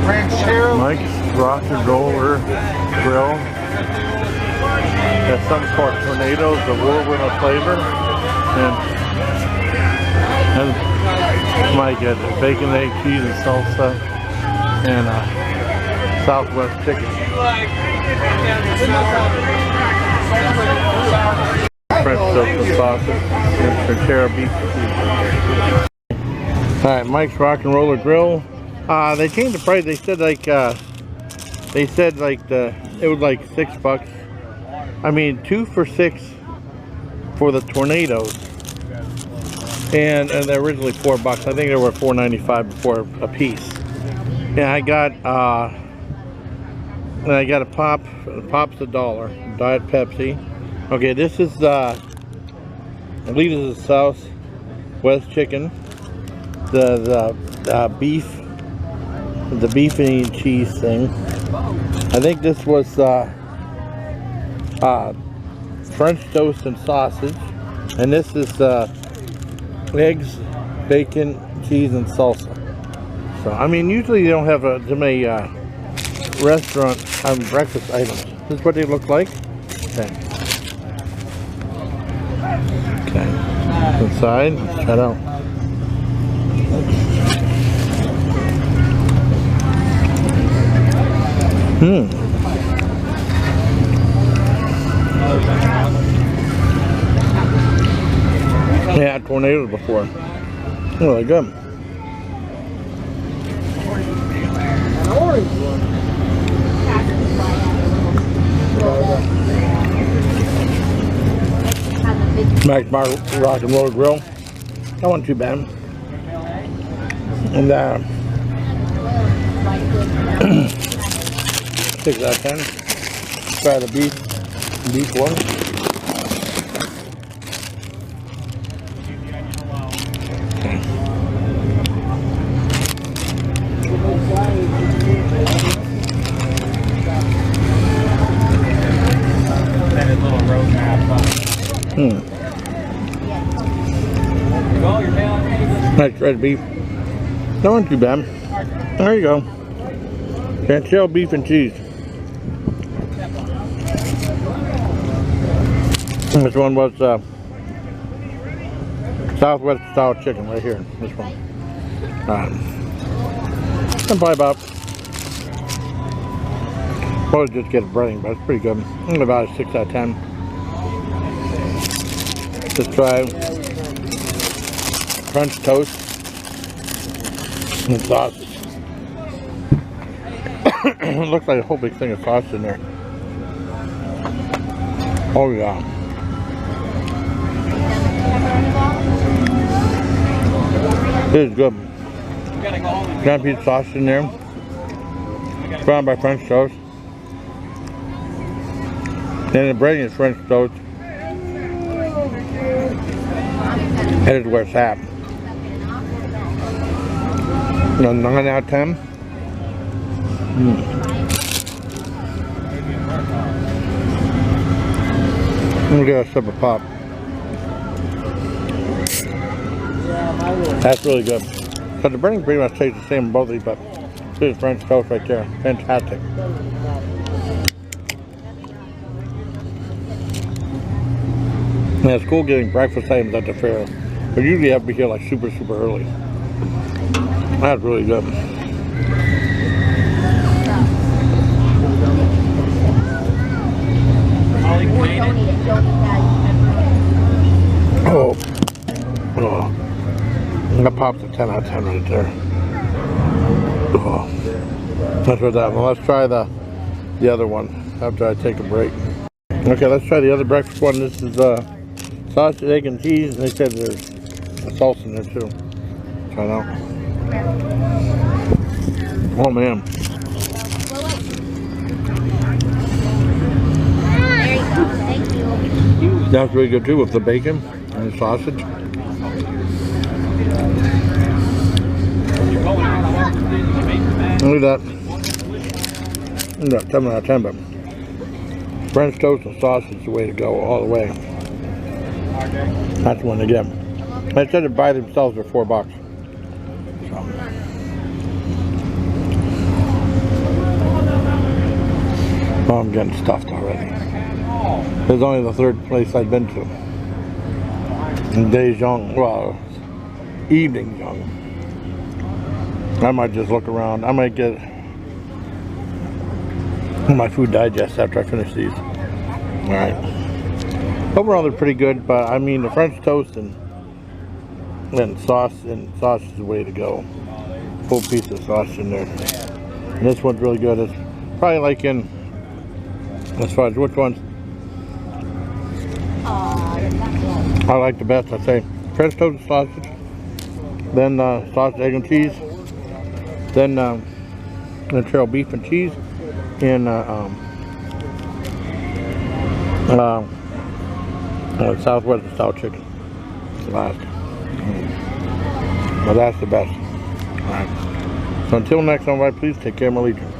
Mike's Rock and Roller Grill. Has some called Tornadoes, the whirlwind of flavor. And Mike had bacon, egg, cheese, and salsa. And Southwest chicken. French toast sausage. And Terra beef. Alright, Mike's Rock and Roller Grill. They changed the price. They said like it was like $6. I mean 2 for $6 for the Tornadoes, and they're originally $4. I think they were $4.95 before a piece. And I got a pop. A pop's $1. Diet Pepsi. Okay, this is I believe this is Southwest chicken. The beef. The beef and cheese thing. I think this was French toast and sausage, and this is eggs, bacon, cheese, and salsa. So I mean, usually you don't have too many restaurant breakfast items. This is what they look like. Okay. Okay. Inside, let's try it out. Yeah, I had Tornadoes before. Really good. Mike's Rock and Roll Grill. That wasn't too bad. And 6 out of 10. Try the beef one. Nice red beef. That wasn't too bad. There you go. Chantel beef and cheese. This one was Southwest style chicken right here. This one. I'm probably about. Probably just get a breading, but it's pretty good. I'm about a 6 out of 10. Let's try French toast and sausage. Looks like a whole big thing of sausage in there. Oh yeah. This is good. Got a piece of sausage in there. Surrounded by French toast. And the breading is French toast. That is where it's at. 9 out of 10. Let me get a sip of pop. That's really good. So the breading pretty much tastes the same in both of these, but this is French toast right there. Fantastic. Yeah, it's cool getting breakfast items at the fair, but usually you have to be here like super early. That's really good. Oh, that pops a 10 out of 10 right there. Oh, that's what that one. Let's try the other one after I take a break. Okay, let's try the other breakfast one. This is sausage, egg, and cheese. They said there's a salsa in there too. Try it out. Oh man. There you go. Thank you. That's really good too with the bacon and the sausage. Look at that. 7 out of 10, but French toast and sausage is the way to go all the way. That's the one to get. They said to buy themselves for $4. So. Oh, I'm getting stuffed already. This is only the third place I've been to. And day's young, well, evening's young. I might just look around. I might get my food digest after I finish these. Alright. Overall they're pretty good, but I mean the French toast and sauce is the way to go. Full piece of sauce in there. And this one's really good. It's probably like in, as far as which ones I like the best, I'd say French toast and sausage, then sausage, egg and cheese, then trail beef and cheese, and Southwest style chicken. It's the last. But that's the best. Alright. So until next time, please take care of my legion.